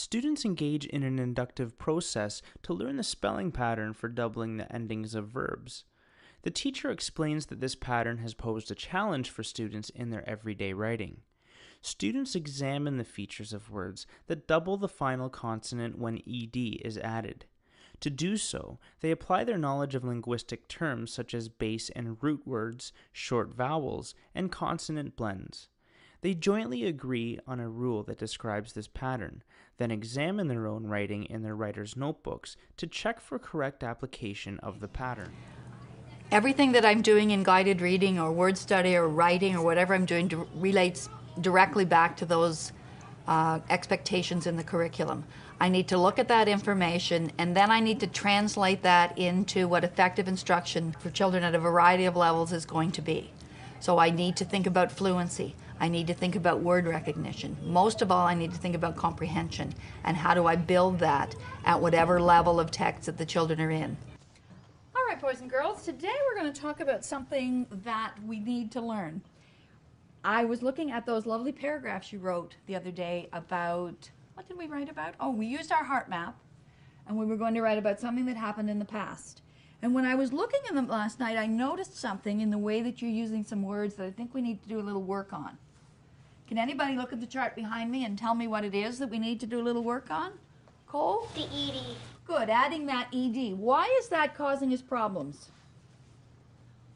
Students engage in an inductive process to learn the spelling pattern for doubling the endings of verbs. The teacher explains that this pattern has posed a challenge for students in their everyday writing. Students examine the features of words that double the final consonant when ed is added. To do so, they apply their knowledge of linguistic terms such as base and root words, short vowels, and consonant blends. They jointly agree on a rule that describes this pattern, then examine their own writing in their writer's notebooks to check for correct application of the pattern. Everything that I'm doing in guided reading or word study or writing or whatever I'm doing relates directly back to those expectations in the curriculum. I need to look at that information, and then I need to translate that into what effective instruction for children at a variety of levels is going to be. So I need to think about fluency. I need to think about word recognition. Most of all, I need to think about comprehension and how do I build that at whatever level of text that the children are in. All right, boys and girls, today we're going to talk about something that we need to learn. I was looking at those lovely paragraphs you wrote the other day about, what did we write about? Oh, we used our heart map, and we were going to write about something that happened in the past. And when I was looking at them last night, I noticed something in the way that you're using some words that I think we need to do a little work on. Can anybody look at the chart behind me and tell me what it is that we need to do a little work on? Cole? The ED. Good, adding that ED. Why is that causing us problems?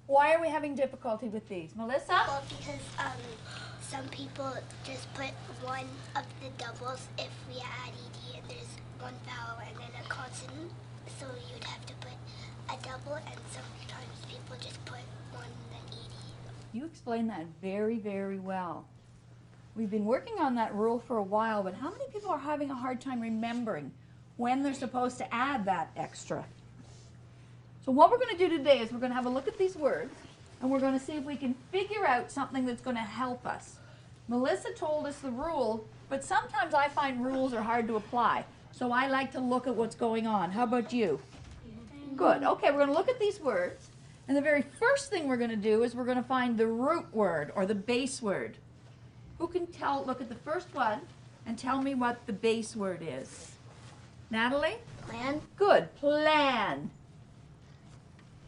Why are we having difficulty with these? Melissa? Well, because some people just put one of the doubles if we add ED and there's one vowel and then a consonant. So you'd have to put a double, and sometimes people just put one then ED. You explained that very, very well. We've been working on that rule for a while, but how many people are having a hard time remembering when they're supposed to add that extra? So what we're going to do today is we're going to have a look at these words, and we're going to see if we can figure out something that's going to help us. Melissa told us the rule, but sometimes I find rules are hard to apply. So I like to look at what's going on. How about you? Good. Okay, we're going to look at these words, and the very first thing we're going to do is we're going to find the root word or the base word. Who can look at the first one and tell me what the base word is? Natalie? Plan. Good. Plan.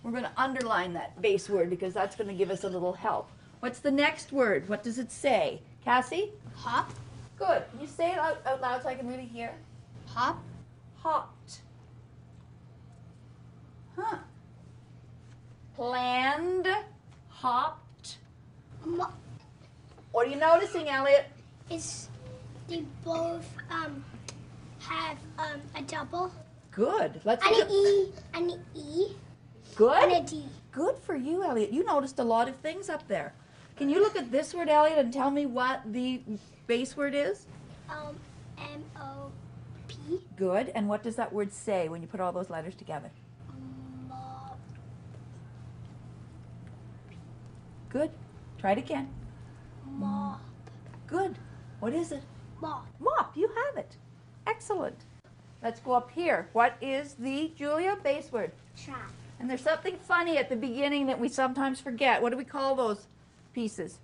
We're going to underline that base word because that's going to give us a little help. What's the next word? What does it say? Cassie? Hop. Good. Can you say it out loud so I can really hear? Hop. Hopped. Huh. Planned. Hopped. What are you noticing, Elliot? Is they both have a double? Good. Let's And look an E. And an E. Good. And a D. Good for you, Elliot. You noticed a lot of things up there. Can you look at this word, Elliot, and tell me what the base word is? M-O-P. Good. And what does that word say when you put all those letters together? Mop. Good. Try it again. Mop. Good. What is it? Mop. Mop. You have it. Excellent. Let's go up here. What is the, Julia, base word? Trap. And there's something funny at the beginning that we sometimes forget. What do we call those pieces?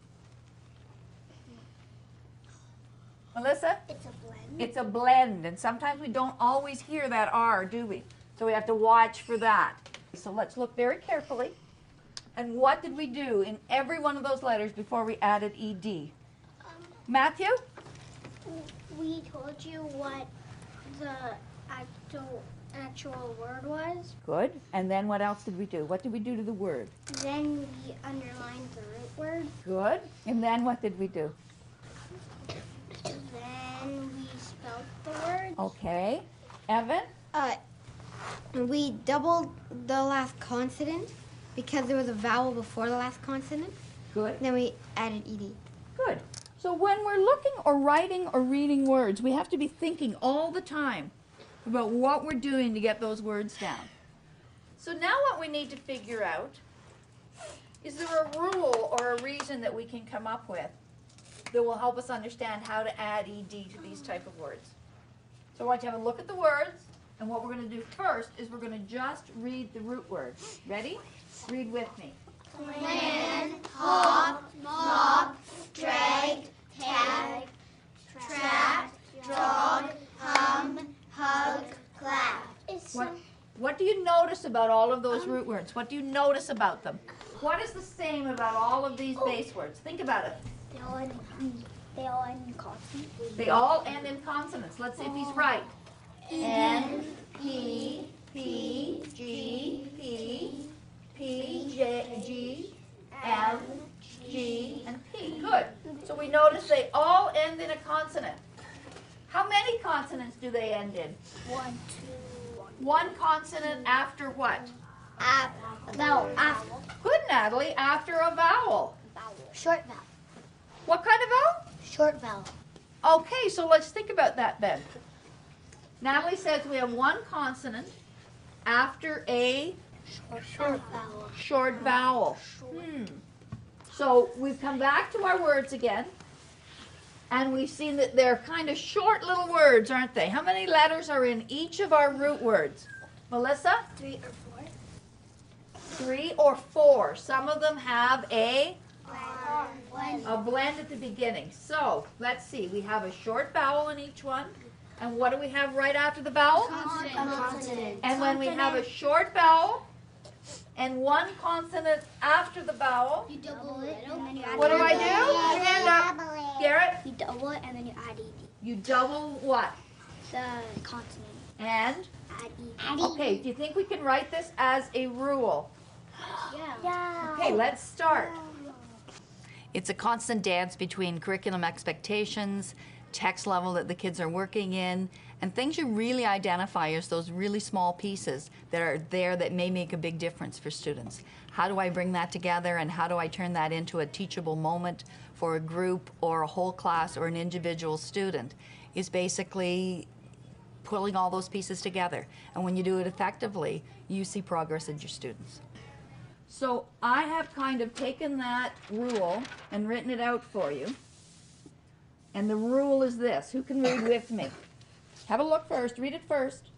Melissa? It's a blend. It's a blend, and sometimes we don't always hear that R, do we? So we have to watch for that. So let's look very carefully. And what did we do in every one of those letters before we added ED? Matthew? We told you what the actual word was. Good. And then what else did we do? What did we do to the word? Then we underlined the root word. Good. And then what did we do? Then we spelled the word. Okay. Evan? We doubled the last consonant because there was a vowel before the last consonant. Good. Then we added ed. Good. So when we're looking or writing or reading words, we have to be thinking all the time about what we're doing to get those words down. So now what we need to figure out, is there a rule or a reason that we can come up with that will help us understand how to add ed to these type of words? So I want you to have a look at the words, and what we're going to do first is we're going to just read the root words. Ready? Read with me. Plan, hop, mop, drag, tag, track, draw, hop, hug, clap. What do you notice about all of those root words? What do you notice about them? What is the same about all of these base words? Think about it. They all end in consonants. They all end in consonants. Let's see if he's right. N, P, P, G, P, P, J, G, M, G, and P. Good. So we notice they all end in a consonant. How many consonants do they end in? 1, 2. One consonant after what? Vowel. Good, Natalie. After a vowel. Short vowel. What kind of vowel? Short vowel. Okay, so let's think about that then. Natalie says we have one consonant after a Short vowel. short vowel. So we've come back to our words again, and we've seen that they're kind of short little words, aren't they? How many letters are in each of our root words? Melissa? 3 or 4. 3 or 4. Some of them have a One. blend at the beginning. So let's see. We have a short vowel in each one. And what do we have right after the vowel? Consonant. And when we have a short vowel and one consonant after the vowel, You double it and then you add what do I do? Put your hand up. Garrett, You double it and then you add ed. you double what? The consonant. And? Add ed. Okay, do you think we can write this as a rule? Yeah. Okay, let's start. It's a constant dance between curriculum expectations, text level that the kids are working in, and things you really identify as those really small pieces that are there that may make a big difference for students. How do I bring that together, and how do I turn that into a teachable moment for a group or a whole class or an individual student, is basically pulling all those pieces together. And when you do it effectively, you see progress in your students. So I have kind of taken that rule and written it out for you. And the rule is this. Who can read with me? Have a look first. Read it first.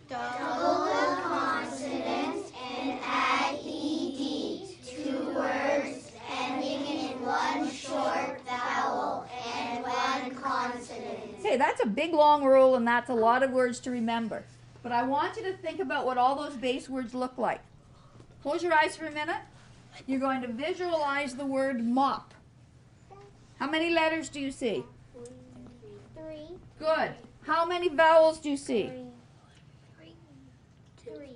Double the consonants and add ed. 2 words ending in one short vowel and one consonant. Okay, that's a big long rule, and that's a lot of words to remember. But I want you to think about what all those base words look like. Close your eyes for a minute. You're going to visualize the word mop. How many letters do you see? 3. Good. How many vowels do you see? 3.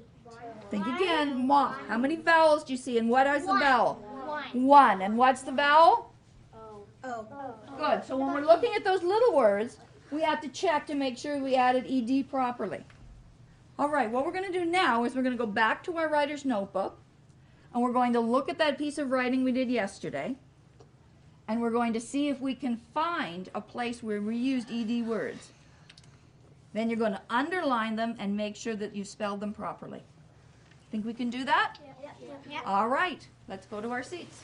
Think again. Mop. How many vowels do you see? And what is the vowel? 1. 1. And what's the vowel? Oh. Good. So when we're looking at those little words, we have to check to make sure we added ed properly. All right, what we're going to do now is we're going to go back to our writer's notebook, and we're going to look at that piece of writing we did yesterday, and we're going to see if we can find a place where we used ed words. Then you're going to underline them and make sure that you spelled them properly. Think we can do that? Yeah. All right, let's go to our seats.